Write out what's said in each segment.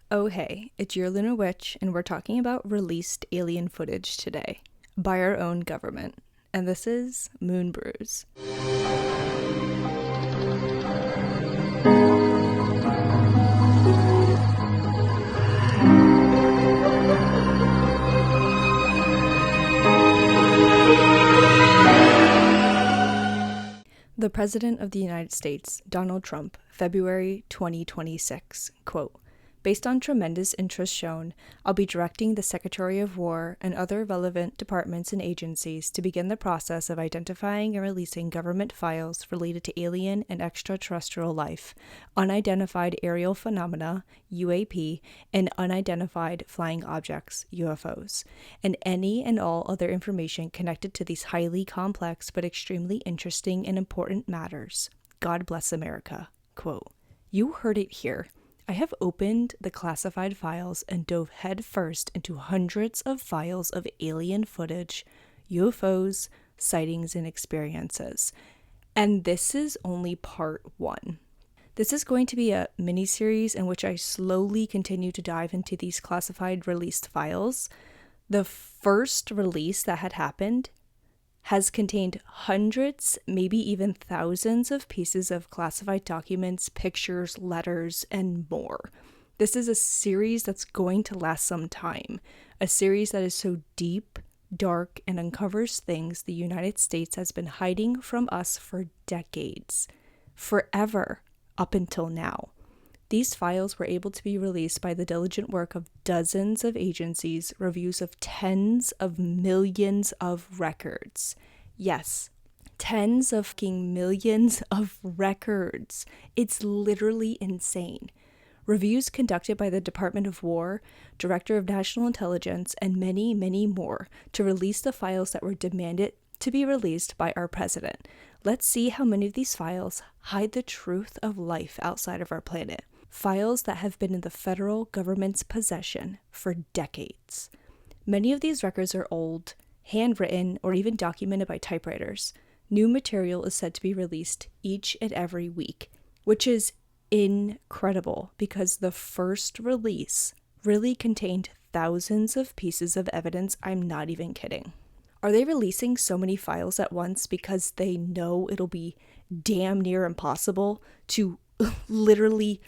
Oh hey, it's your Lunar Witch, and we're talking about released alien footage today by our own government. And this is Moon Brews. The President of the United States, Donald Trump, February 2026, quote, "Based on tremendous interest shown, I'll be directing the Secretary of War and other relevant departments and agencies to begin the process of identifying and releasing government files related to alien and extraterrestrial life, unidentified aerial phenomena, UAP, and unidentified flying objects, UFOs, and any and all other information connected to these highly complex but extremely interesting and important matters. God bless America." Quote, you heard it here. I have opened the classified files and dove headfirst into hundreds of files of alien footage, UFOs, sightings, and experiences. And this is only part one. This is going to be a mini-series in which I slowly continue to dive into these classified released files. The first release that had happened has contained hundreds, maybe even thousands of pieces of classified documents, pictures, letters, and more. This is a series that's going to last some time, a series that is so deep, dark, and uncovers things the United States has been hiding from us for decades, forever, up until now. These files were able to be released by the diligent work of dozens of agencies, reviews of tens of millions of records. Yes, tens of millions of records. It's literally insane. Reviews conducted by the Department of War, Director of National Intelligence, and many, many more to release the files that were demanded to be released by our president. Let's see how many of these files hide the truth of life outside of our planet. Files that have been in the federal government's possession for decades. Many of these records are old, handwritten, or even documented by typewriters. New material is said to be released each and every week, which is incredible because the first release really contained thousands of pieces of evidence. I'm not even kidding. Are they releasing so many files at once because they know it'll be damn near impossible to literally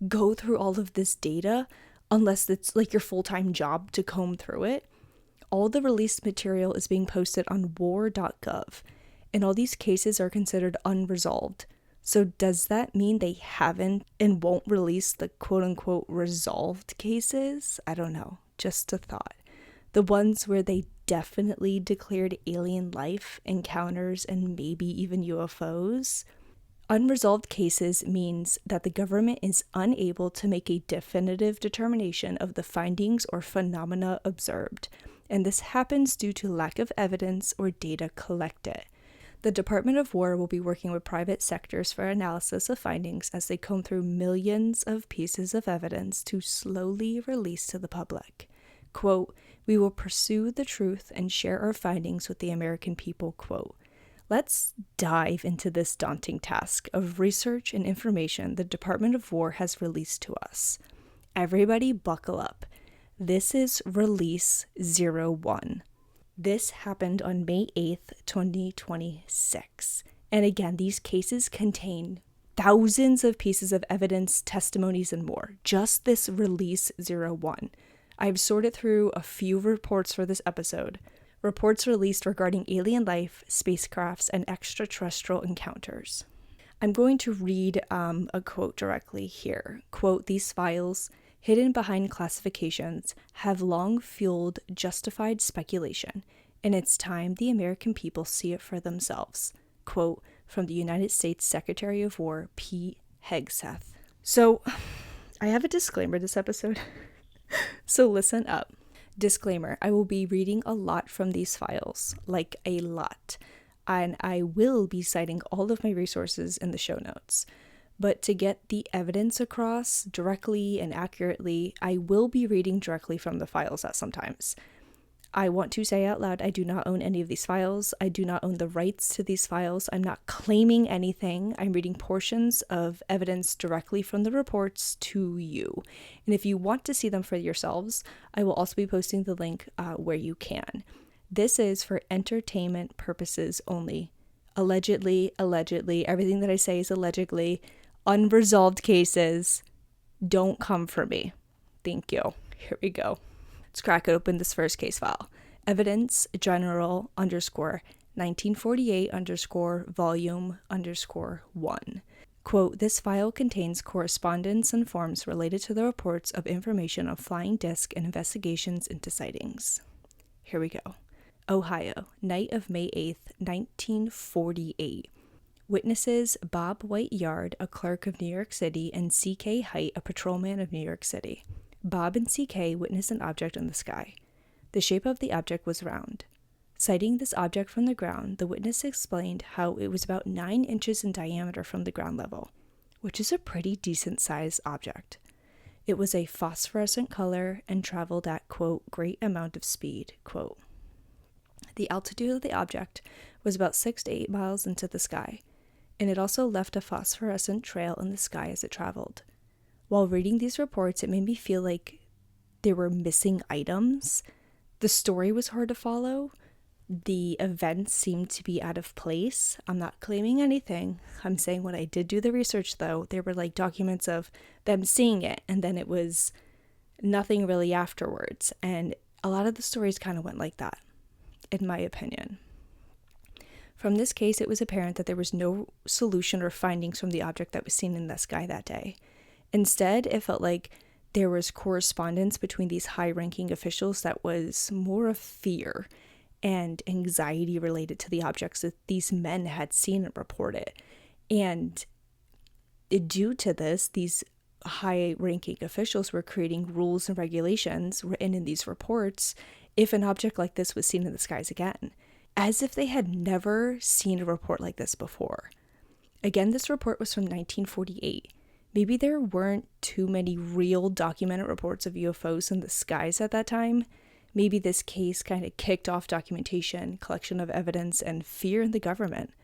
go through all of this data unless it's like your full-time job to comb through it? All the released material is being posted on war.gov, and all these cases are considered unresolved. So does that mean they haven't and won't release the quote-unquote resolved cases? I don't know, just a thought. The ones where they definitely declared alien life, encounters, and maybe even UFOs? Unresolved cases means that the government is unable to make a definitive determination of the findings or phenomena observed, and this happens due to lack of evidence or data collected. The Department of War will be working with private sectors for analysis of findings as they comb through millions of pieces of evidence to slowly release to the public. Quote, "We will pursue the truth and share our findings with the American people," quote. Let's dive into this daunting task of research and information the Department of War has released to us. Everybody buckle up. This is Release 01. This happened on May 8th, 2026. And again, these cases contain thousands of pieces of evidence, testimonies, and more. Just this Release 01. I've sorted through a few reports for this episode. Reports released regarding alien life, spacecrafts, and extraterrestrial encounters. I'm going to read a quote directly here. Quote, "These files, hidden behind classifications, have long fueled justified speculation, and it's time the American people see it for themselves." Quote from the United States Secretary of War, Pete Hegseth. So, I have a disclaimer this episode, so listen up. Disclaimer, I will be reading a lot from these files, like a lot, and I will be citing all of my resources in the show notes. But to get the evidence across directly and accurately, I will be reading directly from the files at sometimes. I want to say out loud, I do not own any of these files. I do not own the rights to these files. I'm not claiming anything. I'm reading portions of evidence directly from the reports to you. And if you want to see them for yourselves, I will also be posting the link where you can. This is for entertainment purposes only. Allegedly, everything that I say is allegedly. Unresolved cases, don't come for me. Thank you. Here we go. Let's crack open this first case file. Evidence General _ 1948 volume _1. Quote, this file contains correspondence and forms related to the reports of information on flying disc and investigations into sightings. Here we go. Ohio, night of May 8th, 1948. Witnesses Bob White Yard, a clerk of New York City, and C.K. Height, a patrolman of New York City. Bob and C.K. witnessed an object in the sky. The shape of the object was round. Citing this object from the ground, the witness explained how it was about 9 inches in diameter from the ground level, which is a pretty decent-sized object. It was a phosphorescent color and traveled at, quote, great amount of speed, quote. The altitude of the object was about 6 to 8 miles into the sky, and it also left a phosphorescent trail in the sky as it traveled. While reading these reports, it made me feel like there were missing items. The story was hard to follow. The events seemed to be out of place. I'm not claiming anything. I'm saying when I did do the research, though, there were like documents of them seeing it, and then it was nothing really afterwards. And a lot of the stories kind of went like that, in my opinion. From this case, it was apparent that there was no solution or findings from the object that was seen in the sky that day. Instead, it felt like there was correspondence between these high-ranking officials that was more of fear and anxiety related to the objects that these men had seen and reported. And due to this, these high-ranking officials were creating rules and regulations written in these reports if an object like this was seen in the skies again, as if they had never seen a report like this before. Again, this report was from 1948. Maybe there weren't too many real documented reports of UFOs in the skies at that time. Maybe this case kind of kicked off documentation, collection of evidence, and fear in the government.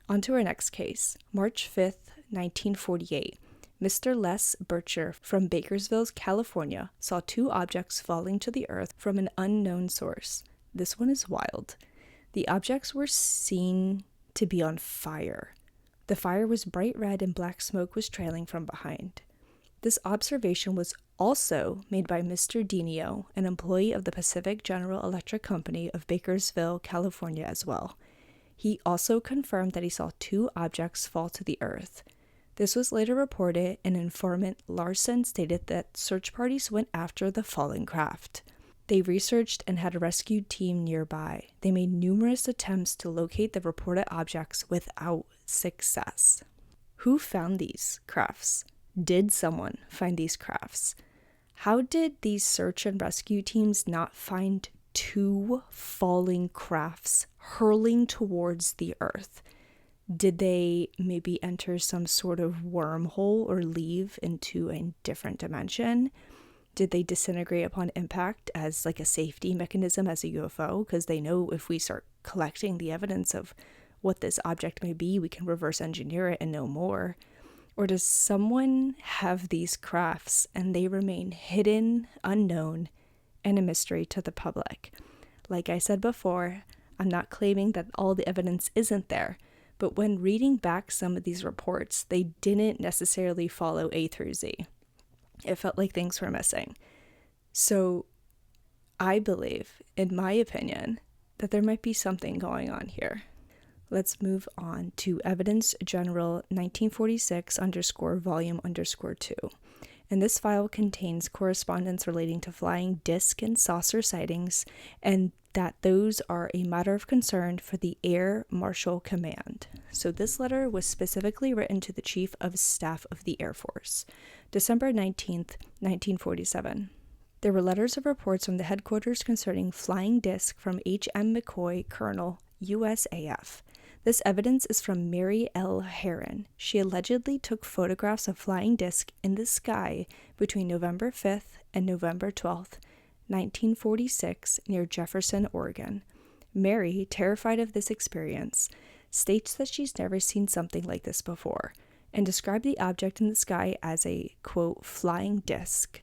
On to our next case. March 5th, 1948. Mr. Les Bircher from Bakersville, California, saw 2 objects falling to the earth from an unknown source. This one is wild. The objects were seen to be on fire. The fire was bright red and black smoke was trailing from behind. This observation was also made by Mr. Dinio, an employee of the Pacific General Electric Company of Bakersville, California as well. He also confirmed that he saw 2 objects fall to the earth. This was later reported, and informant Larson stated that search parties went after the fallen craft. They researched and had a rescue team nearby. They made numerous attempts to locate the reported objects without success. Who found these crafts? Did someone find these crafts? How did these search and rescue teams not find 2 falling crafts hurling towards the earth? Did they maybe enter some sort of wormhole or leave into a different dimension? Did they disintegrate upon impact as like a safety mechanism as a UFO? Because they know if we start collecting the evidence of what this object may be, we can reverse engineer it and know more. Or does someone have these crafts and they remain hidden, unknown, and a mystery to the public? Like I said before, I'm not claiming that all the evidence isn't there, but when reading back some of these reports, they didn't necessarily follow A through Z. It felt like things were missing. So I believe, in my opinion, that there might be something going on here. Let's move on to Evidence General 1946 volume _2. And this file contains correspondence relating to flying disc and saucer sightings, and that those are a matter of concern for the Air Marshal Command. So this letter was specifically written to the Chief of Staff of the Air Force, December 19th, 1947. There were letters of reports from the headquarters concerning flying disc from H.M. McCoy, Colonel, USAF. This evidence is from Mary L. Herron. She allegedly took photographs of flying disc in the sky between November 5th and November 12th, 1946, near Jefferson, Oregon. Mary, terrified of this experience, states that she's never seen something like this before and described the object in the sky as a, quote, flying disc.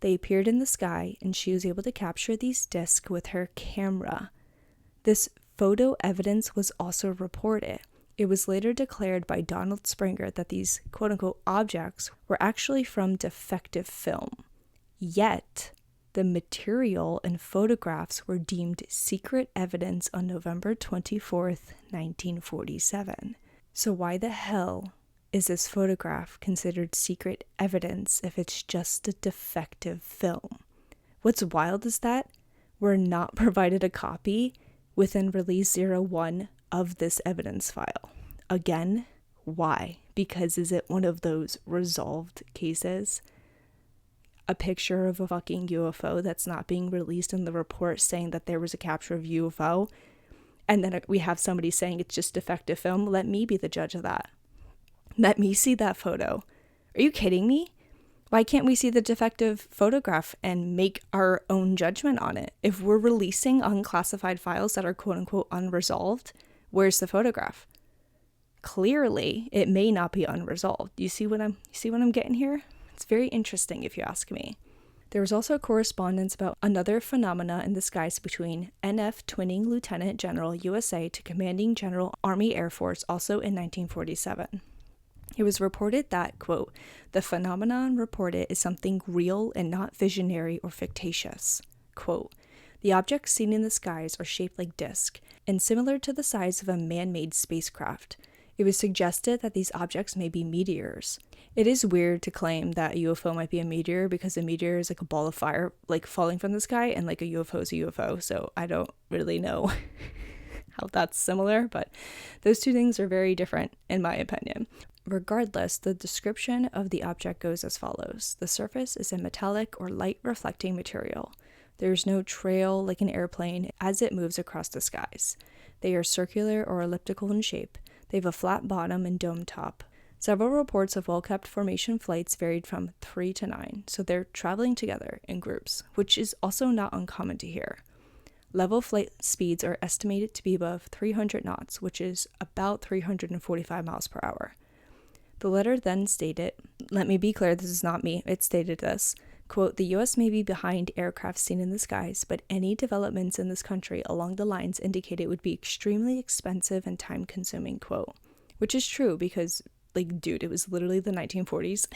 They appeared in the sky and she was able to capture these discs with her camera. This photo evidence was also reported. It was later declared by Donald Springer that these quote-unquote objects were actually from defective film. Yet, the material and photographs were deemed secret evidence on November 24th, 1947. So why the hell is this photograph considered secret evidence if it's just a defective film? What's wild is that we're not provided a copy within Release 01 of this evidence file. Again, why? Because is it one of those resolved cases? A picture of a fucking UFO that's not being released in the report saying that there was a capture of UFO, and then we have somebody saying it's just defective film. Let me be the judge of that. Let me see that photo. Are you kidding me? Why can't we see the defective photograph and make our own judgment on it? If we're releasing unclassified files that are quote-unquote unresolved, where's the photograph? Clearly, it may not be unresolved. You see what I'm getting here? It's very interesting if you ask me. There was also correspondence about another phenomena in the skies between NF twinning Lieutenant General USA to Commanding General Army Air Force, also in 1947. It was reported that, quote, the phenomenon reported is something real and not visionary or fictitious. Quote, the objects seen in the skies are shaped like discs and similar to the size of a man-made spacecraft. It was suggested that these objects may be meteors. It is weird to claim that a UFO might be a meteor because a meteor is like a ball of fire, like falling from the sky, and like a UFO is a UFO. So I don't really know how that's similar, but those two things are very different in my opinion. Regardless, the description of the object goes as follows. The surface is a metallic or light reflecting material. There is no trail like an airplane as it moves across the skies. They are circular or elliptical in shape. They have a flat bottom and dome top. Several reports of well-kept formation flights varied from 3 to 9, so they're traveling together in groups, which is also not uncommon to hear. Level flight speeds are estimated to be above 300 knots, which is about 345 miles per hour. The letter then stated, let me be clear, this is not me, it stated this, quote, the U.S. may be behind aircraft seen in the skies, but any developments in this country along the lines indicated would be extremely expensive and time-consuming, quote. Which is true because, like, dude, it was literally the 1940s.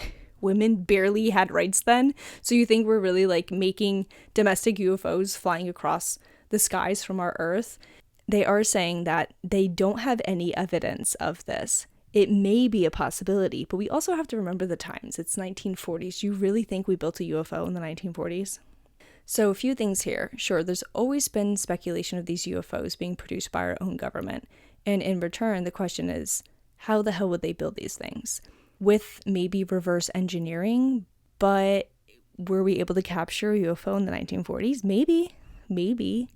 Women barely had rights then, so you think we're really, like, making domestic UFOs flying across the skies from our Earth? They are saying that they don't have any evidence of this. It may be a possibility, but we also have to remember the times. It's 1940s. You really think we built a UFO in the 1940s? So a few things here. Sure, there's always been speculation of these UFOs being produced by our own government. And in return, the question is, how the hell would they build these things? With maybe reverse engineering, but were we able to capture a UFO in the 1940s? Maybe.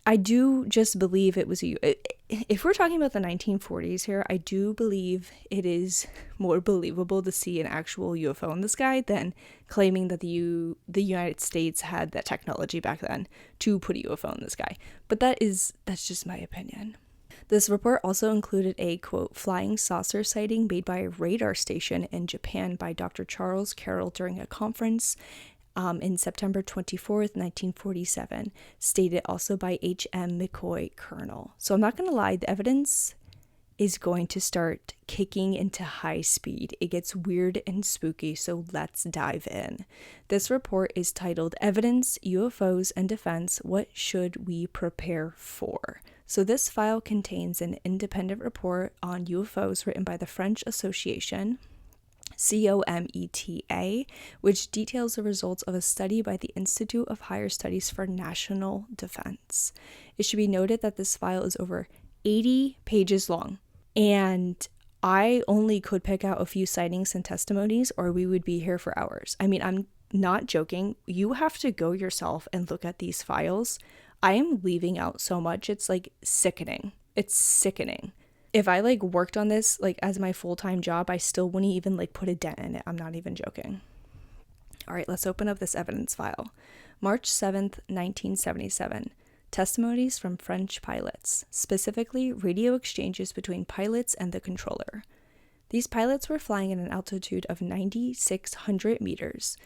I do just believe it was if we're talking about the 1940s here, I do believe it is more believable to see an actual UFO in the sky than claiming that the United States had that technology back then to put a UFO in the sky. But that's just my opinion. This report also included a, quote, flying saucer sighting made by a radar station in Japan by Dr. Charles Carroll during a conference in September 24th, 1947, stated also by H.M. McCoy, Colonel. So I'm not going to lie, the evidence is going to start kicking into high speed. It gets weird and spooky, so let's dive in. This report is titled Evidence, UFOs, and Defense, What Should We Prepare For? So this file contains an independent report on UFOs written by the French Association, COMETA, which details the results of a study by the Institute of Higher Studies for National Defense. It should be noted that this file is over 80 pages long, and I only could pick out a few sightings and testimonies, or we would be here for hours. I mean, I'm not joking. You have to go yourself and look at these files. I am leaving out so much. It's like sickening. It's sickening. If I like worked on this like as my full-time job, I still wouldn't even like put a dent in it. I'm not even joking. All right, let's open up this evidence file. March 7th, 1977. Testimonies from French pilots, specifically radio exchanges between pilots and the controller. These pilots were flying at an altitude of 9,600 meters.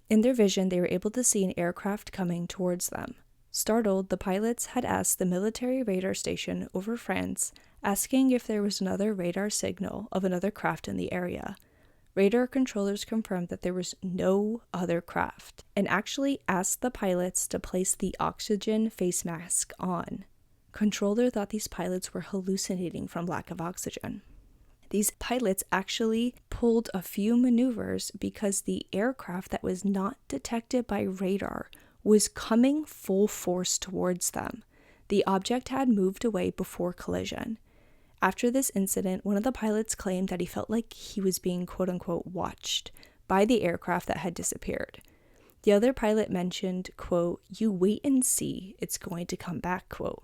In their vision, they were able to see an aircraft coming towards them. Startled, the pilots had asked the military radar station over France, asking if there was another radar signal of another craft in the area. Radar controllers confirmed that there was no other craft, and actually asked the pilots to place the oxygen face mask on. Controller thought these pilots were hallucinating from lack of oxygen. These pilots actually pulled a few maneuvers because the aircraft that was not detected by radar was coming full force towards them. The object had moved away before collision. After this incident, one of the pilots claimed that he felt like he was being quote-unquote watched by the aircraft that had disappeared. The other pilot mentioned, quote, "You wait and see, it's going to come back," quote.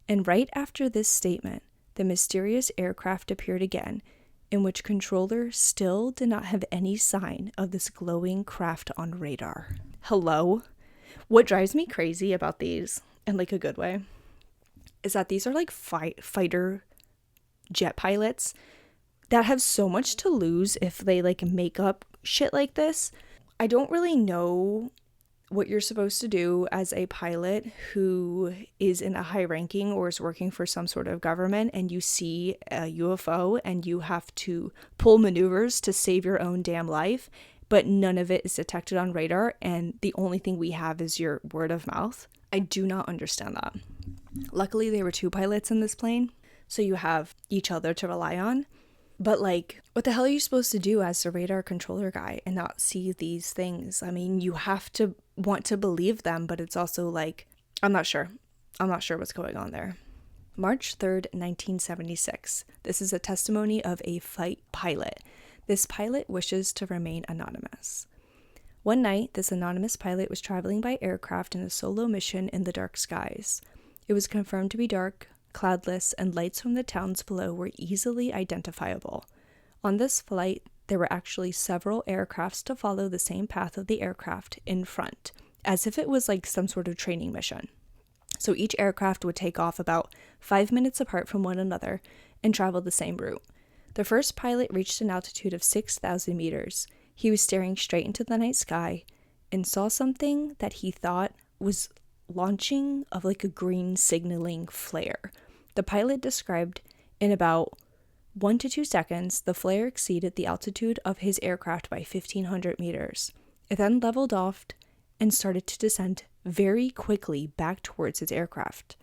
And right after this statement, the mysterious aircraft appeared again, in which controller still did not have any sign of this glowing craft on radar. Hello? What drives me crazy about these, in like a good way, is that these are like fighter jet pilots that have so much to lose if they like make up shit like this. I don't really know what you're supposed to do as a pilot who is in a high ranking or is working for some sort of government and you see a UFO and you have to pull maneuvers to save your own damn life, but none of it is detected on radar and the only thing we have is your word of mouth. I do not understand that. Luckily, there were two pilots in this plane, so you have each other to rely on. But like, what the hell are you supposed to do as a radar controller guy and not see these things? I mean, you have to want to believe them, but it's also like, I'm not sure what's going on there. March 3rd, 1976. This is a testimony of a flight pilot. This pilot wishes to remain anonymous. One night, this anonymous pilot was traveling by aircraft in a solo mission in the dark skies. It was confirmed to be dark, cloudless, and lights from the towns below were easily identifiable. On this flight, there were actually several aircrafts to follow the same path of the aircraft in front, as if it was like some sort of training mission. So each aircraft would take off about 5 minutes apart from one another and travel the same route. The first pilot reached an altitude of 6,000 meters. He was staring straight into the night sky and saw something that he thought was launching of like a green signaling flare. The pilot described in about 1 to 2 seconds, the flare exceeded the altitude of his aircraft by 1,500 meters. It then leveled off and started to descend very quickly back towards his aircraft.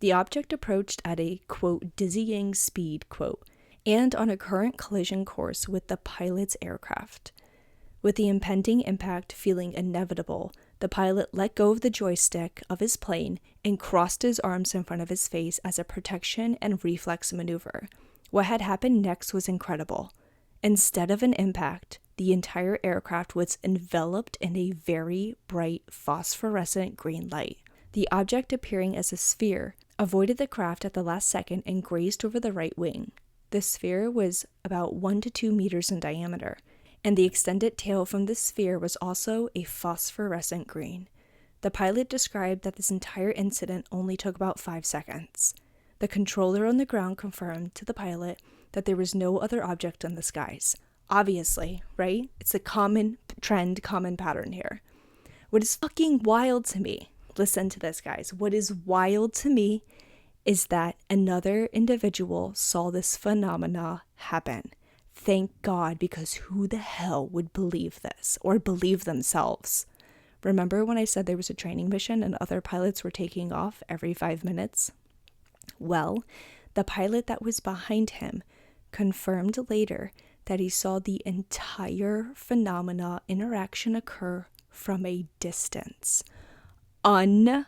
The object approached at a, quote, dizzying speed, quote, and on a current collision course with the pilot's aircraft. With the impending impact feeling inevitable, the pilot let go of the joystick of his plane and crossed his arms in front of his face as a protection and reflex maneuver. What had happened next was incredible. Instead of an impact, the entire aircraft was enveloped in a very bright phosphorescent green light. The object, appearing as a sphere, avoided the craft at the last second and grazed over the right wing. The sphere was about 1 to 2 meters in diameter, and the extended tail from the sphere was also a phosphorescent green. The pilot described that this entire incident only took about 5 seconds. The controller on the ground confirmed to the pilot that there was no other object in the skies. Obviously, right? It's a common trend, common pattern here. What is fucking wild to me, listen to this, guys. What is wild to me is that another individual saw this phenomena happen. Thank God, because who the hell would believe this or believe themselves? Remember when I said there was a training mission and other pilots were taking off every 5 minutes? Well, the pilot that was behind him confirmed later that he saw the entire phenomena interaction occur from a distance. Unbelievable.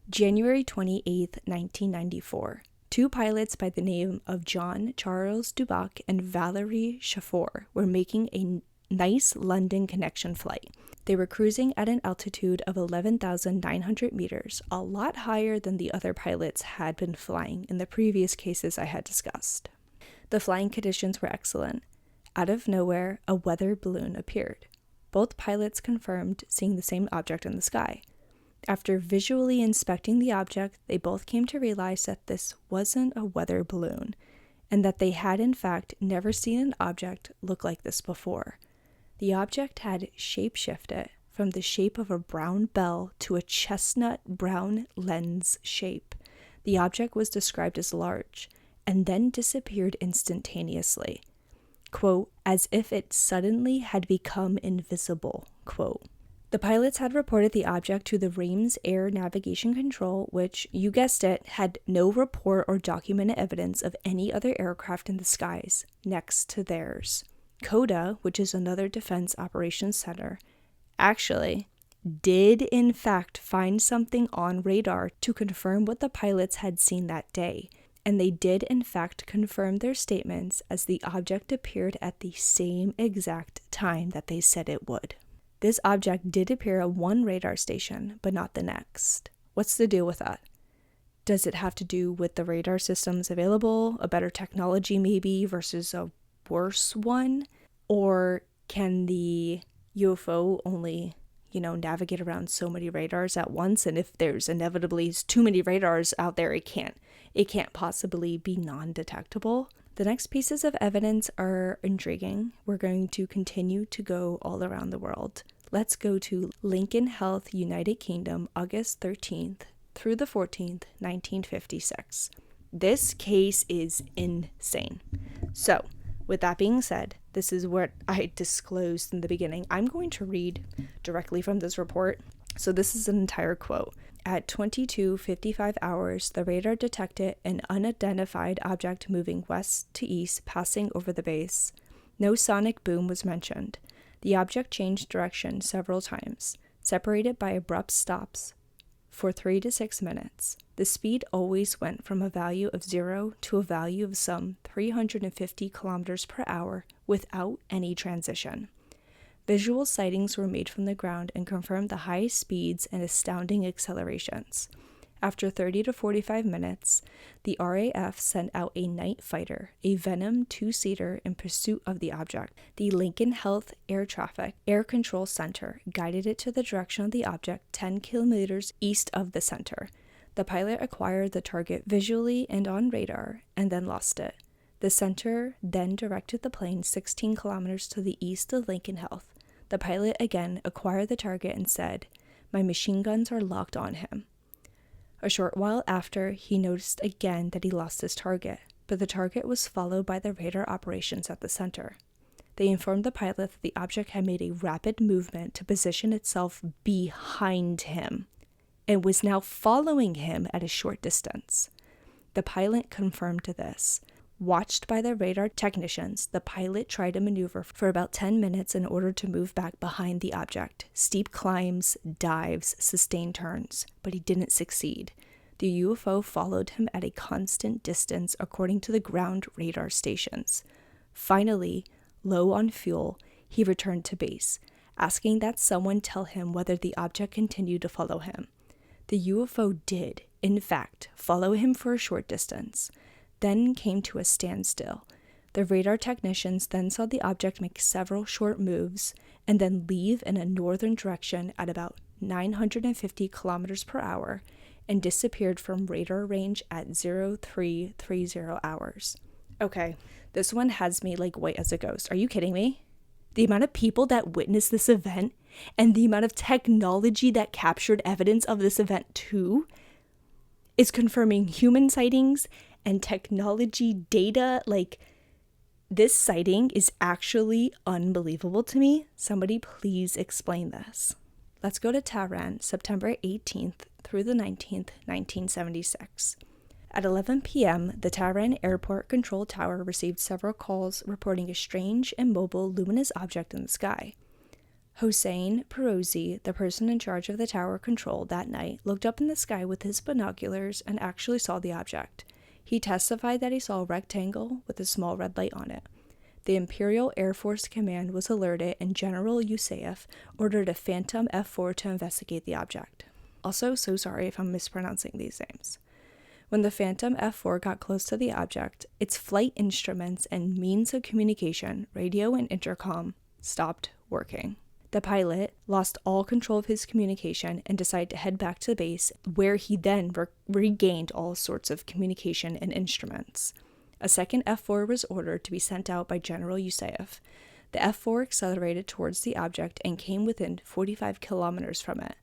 January 28th, 1994. 2 pilots by the name of John Charles Dubac and Valerie Chafour were making a nice London connection flight. They were cruising at an altitude of 11,900 meters, a lot higher than the other pilots had been flying in the previous cases I had discussed. The flying conditions were excellent. Out of nowhere, a weather balloon appeared. Both pilots confirmed seeing the same object in the sky. After visually inspecting the object, they both came to realize that this wasn't a weather balloon, and that they had in fact never seen an object look like this before. The object had shapeshifted from the shape of a brown bell to a chestnut brown lens shape. The object was described as large, and then disappeared instantaneously. Quote, as if it suddenly had become invisible, quote. The pilots had reported the object to the Reims Air Navigation Control, which, you guessed it, had no report or documented evidence of any other aircraft in the skies next to theirs. CODA, which is another Defense Operations Center, actually did in fact find something on radar to confirm what the pilots had seen that day, and they did in fact confirm their statements as the object appeared at the same exact time that they said it would. This object did appear at one radar station, but not the next. What's the deal with that? Does it have to do with the radar systems available, a better technology maybe versus a worse one? Or can the UFO only, navigate around so many radars at once, and if there's inevitably too many radars out there, it can't possibly be non-detectable? The next pieces of evidence are intriguing. We're going to continue to go all around the world. Let's go to Lincoln Health, United Kingdom, August 13th through the 14th, 1956. This case is insane. So, with that being said, this is what I disclosed in the beginning. I'm going to read directly from this report. So this is an entire quote. At 22:55 hours, the radar detected an unidentified object moving west to east, passing over the base. No sonic boom was mentioned. The object changed direction several times, separated by abrupt stops for 3 to 6 minutes. The speed always went from a value of 0 to a value of some 350 kilometers per hour without any transition. Visual sightings were made from the ground and confirmed the high speeds and astounding accelerations. After 30 to 45 minutes, the RAF sent out a night fighter, a Venom 2-seater, in pursuit of the object. The Lincoln Health Air Traffic Air Control Center guided it to the direction of the object 10 kilometers east of the center. The pilot acquired the target visually and on radar, and then lost it. The center then directed the plane 16 kilometers to the east of Lincoln Health. The pilot again acquired the target and said, "My machine guns are locked on him." A short while after, he noticed again that he lost his target, but the target was followed by the radar operations at the center. They informed the pilot that the object had made a rapid movement to position itself behind him and was now following him at a short distance. The pilot confirmed this. Watched by the radar technicians, the pilot tried to maneuver for about 10 minutes in order to move back behind the object. Steep climbs, dives, sustained turns, but he didn't succeed. The UFO followed him at a constant distance according to the ground radar stations. Finally, low on fuel, he returned to base, asking that someone tell him whether the object continued to follow him. The UFO did, in fact, follow him for a short distance, then came to a standstill. The radar technicians then saw the object make several short moves and then leave in a northern direction at about 950 kilometers per hour and disappeared from radar range at 0330 hours. Okay, this one has me like white as a ghost. Are you kidding me? The amount of people that witnessed this event and the amount of technology that captured evidence of this event too is confirming human sightings and technology data. Like, this sighting is actually unbelievable to me. Somebody please explain this. Let's go to Tehran, September 18th through the 19th, 1976. At 11 p.m., the Tehran Airport Control Tower received several calls reporting a strange and mobile luminous object in the sky. Hossein Perozi, the person in charge of the tower control that night, looked up in the sky with his binoculars and actually saw the object. He testified that he saw a rectangle with a small red light on it. The Imperial Air Force Command was alerted, and General Youssef ordered a Phantom F-4 to investigate the object. Also, so sorry if I'm mispronouncing these names. When the Phantom F4 got close to the object, its flight instruments and means of communication, radio and intercom, stopped working. The pilot lost all control of his communication and decided to head back to the base, where he then regained all sorts of communication and instruments. A second F4 was ordered to be sent out by General Yusuf. The F4 accelerated towards the object and came within 45 kilometers from it.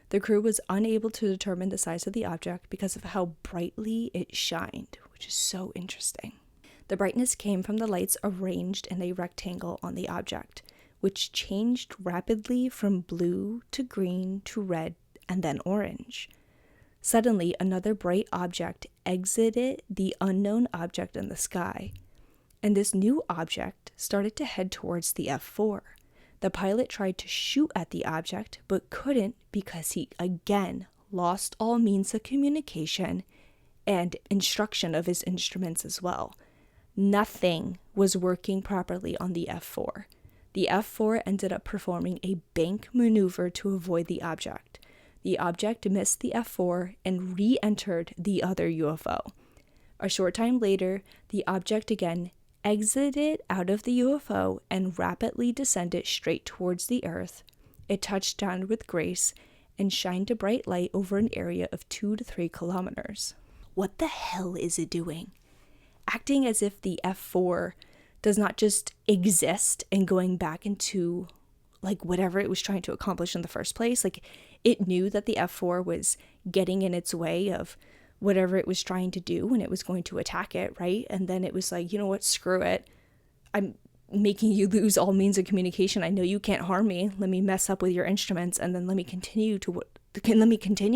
The crew was unable to determine the size of the object because of how brightly it shined, which is so interesting. The brightness came from the lights arranged in a rectangle on the object, which changed rapidly from blue to green to red and then orange. Suddenly, another bright object exited the unknown object in the sky, and this new object started to head towards the F4. The pilot tried to shoot at the object, but couldn't because he again lost all means of communication and instruction of his instruments as well. Nothing was working properly on the F4. The F4 ended up performing a bank maneuver to avoid the object. The object missed the F4 and re-entered the other UFO. A short time later, the object again exited out of the UFO and rapidly descended straight towards the Earth. It touched down with grace and shined a bright light over an area of 2 to 3 kilometers. What the hell is it doing? Acting as if the F4 does not just exist and going back into like whatever it was trying to accomplish in the first place. Like it knew that the F4 was getting in its way of whatever it was trying to do when it was going to attack it, right? And then it was like, you know what, screw it. I'm making you lose all means of communication. I know you can't harm me. Let me mess up with your instruments and then let me continue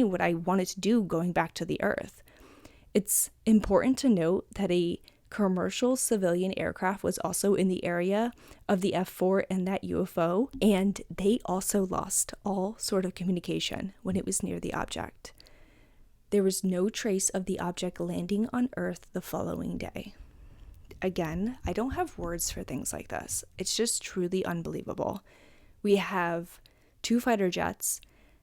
what I wanted to do going back to the Earth. It's important to note that a commercial civilian aircraft was also in the area of the F4 and that UFO, and they also lost all sort of communication when it was near the object. There was no trace of the object landing on Earth the following day. Again, I don't have words for things like this. It's just truly unbelievable. We have 2 fighter jets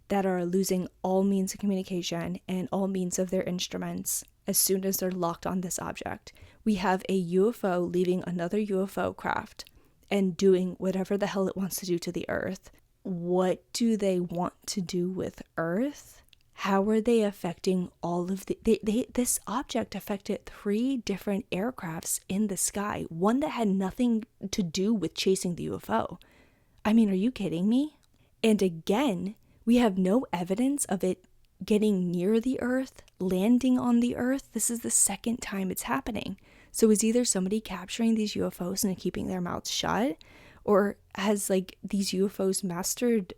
that are losing all means of communication and all means of their instruments as soon as they're locked on this object. We have a UFO leaving another UFO craft and doing whatever the hell it wants to do to the Earth. What do they want to do with Earth? How are they affecting all of this object affected 3 different aircrafts in the sky, one that had nothing to do with chasing the UFO. I mean, are you kidding me? And again, we have no evidence of it getting near the Earth, landing on the Earth. This is the second time it's happening. So is either somebody capturing these UFOs and keeping their mouths shut, or has like these UFOs mastered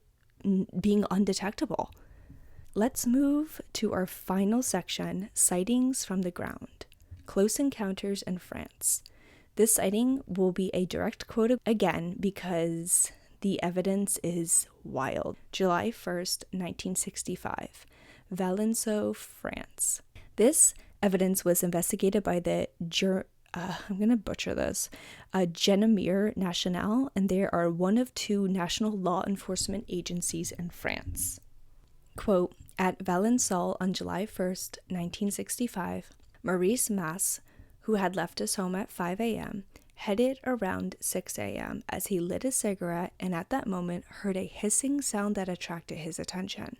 being undetectable? Let's move to our final section, sightings from the ground. Close encounters in France. This sighting will be a direct quote again because the evidence is wild. July 1st, 1965. Valençon, France. This evidence was investigated by the I'm going to butcher this, Gendarmerie Nationale, and they are one of 2 national law enforcement agencies in France. Quote, at Valençon on July 1st, 1965, Maurice Masse, who had left his home at 5 a.m., headed around 6 a.m. as he lit a cigarette and at that moment heard a hissing sound that attracted his attention.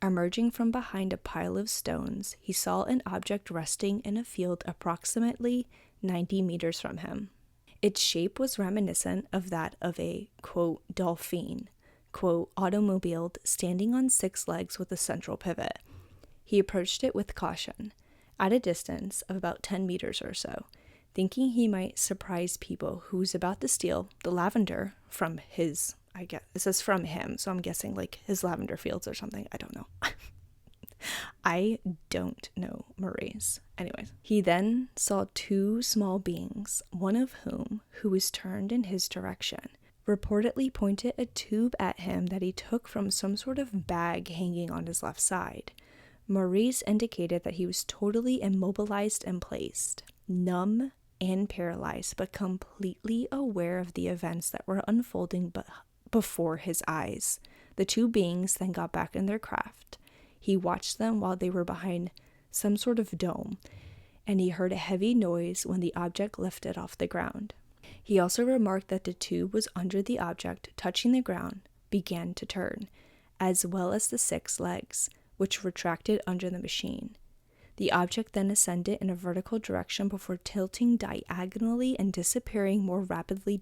Emerging from behind a pile of stones, he saw an object resting in a field approximately 90 meters from him. Its shape was reminiscent of that of a, quote, dolphin, quote, automobiled, standing on 6 legs with a central pivot. He approached it with caution, at a distance of about 10 meters or so, thinking he might surprise people who was about to steal the lavender from his, I guess, it says from him, so I'm guessing like his lavender fields or something. I don't know. I don't know Maurice. Anyways, he then saw 2 small beings, one of whom, who was turned in his direction, reportedly pointed a tube at him that he took from some sort of bag hanging on his left side. Maurice indicated that he was totally immobilized and placed, numb and paralyzed, but completely aware of the events that were unfolding before his eyes. The 2 beings then got back in their craft. He watched them while they were behind some sort of dome, and he heard a heavy noise when the object lifted off the ground. He also remarked that the tube was under the object, touching the ground, began to turn, as well as the 6 legs, which retracted under the machine. The object then ascended in a vertical direction before tilting diagonally and disappearing more rapidly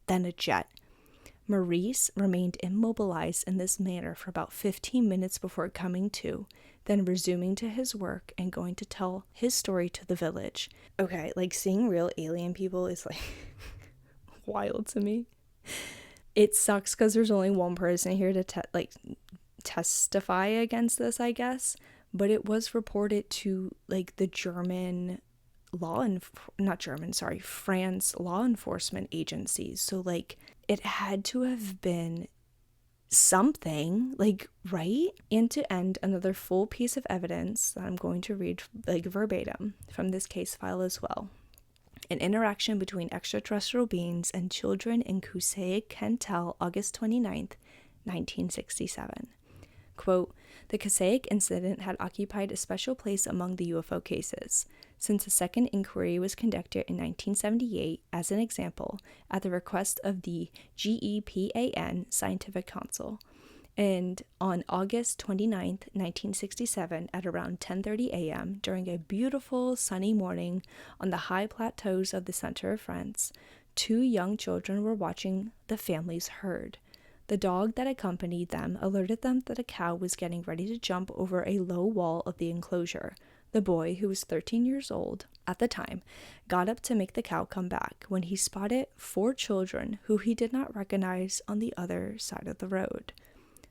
than a jet. Maurice remained immobilized in this manner for about 15 minutes before coming to, then resuming to his work and going to tell his story to the village. Okay, like seeing real alien people is like wild to me. It sucks because there's only one person here to testify against this, I guess. But it was reported to like the France law enforcement agencies. So like it had to have been something, like, right? And to end, another full piece of evidence that I'm going to read like verbatim from this case file as well. An interaction between extraterrestrial beings and children in Cusaic, Cantal, August 29th, 1967. Quote, the Cusaic incident had occupied a special place among the UFO cases, since a second inquiry was conducted in 1978, as an example, at the request of the GEPAN Scientific Council. And on August 29th, 1967, at around 10:30 a.m., during a beautiful sunny morning on the high plateaus of the center of France, 2 young children were watching the family's herd. The dog that accompanied them alerted them that a cow was getting ready to jump over a low wall of the enclosure. The boy, who was 13 years old at the time, got up to make the cow come back when he spotted 4 children who he did not recognize on the other side of the road.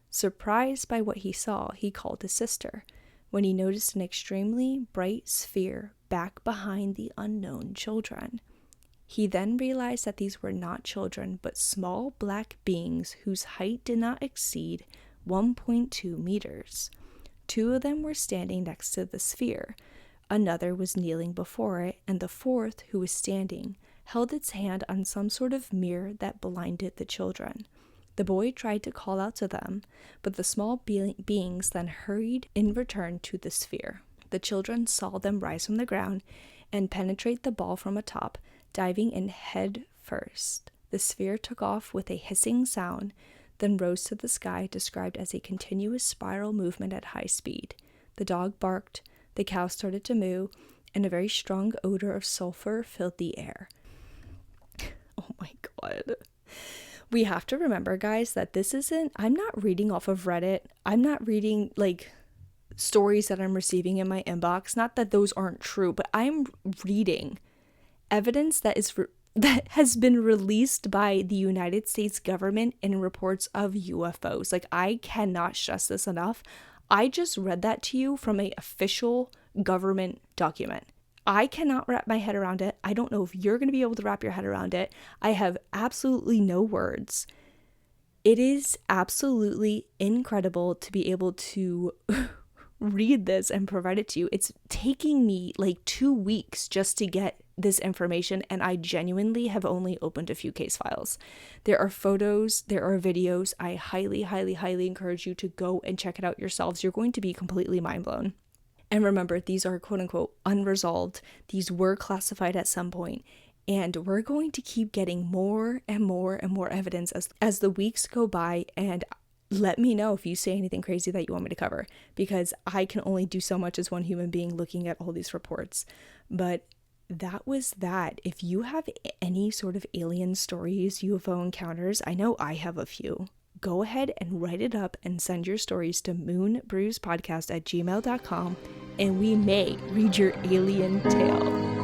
Surprised by what he saw, he called his sister, when he noticed an extremely bright sphere back behind the unknown children. He then realized that these were not children, but small black beings whose height did not exceed 1.2 meters. 2 of them were standing next to the sphere. Another was kneeling before it, and the 4th, who was standing, held its hand on some sort of mirror that blinded the children. The boy tried to call out to them, but the small beings then hurried in return to the sphere. The children saw them rise from the ground and penetrate the ball from atop, diving in head first. The sphere took off with a hissing sound, then rose to the sky, described as a continuous spiral movement at high speed. The dog barked, the cow started to moo, and a very strong odor of sulfur filled the air. Oh my god. We have to remember, guys, that I'm not reading off of Reddit. I'm not reading, like, stories that I'm receiving in my inbox. Not that those aren't true, but I'm reading evidence that has been released by the United States government in reports of UFOs. Like, I cannot stress this enough. I just read that to you from an official government document. I cannot wrap my head around it. I don't know if you're going to be able to wrap your head around it. I have absolutely no words. It is absolutely incredible to be able to read this and provide it to you. It's taking me like 2 weeks just to get this information, and I genuinely have only opened a few case files. There are photos, there are videos. I highly, highly, highly encourage you to go and check it out yourselves. You're going to be completely mind blown. And remember, these are quote unquote unresolved. These were classified at some point, and we're going to keep getting more and more and more evidence as the weeks go by. And let me know if you say anything crazy that you want me to cover, because I can only do so much as one human being looking at all these reports. But that was that. If you have any sort of alien stories, UFO encounters, I know I have a few. Go ahead and write it up and send your stories to moonbrewspodcast@gmail.com, and we may read your alien tale.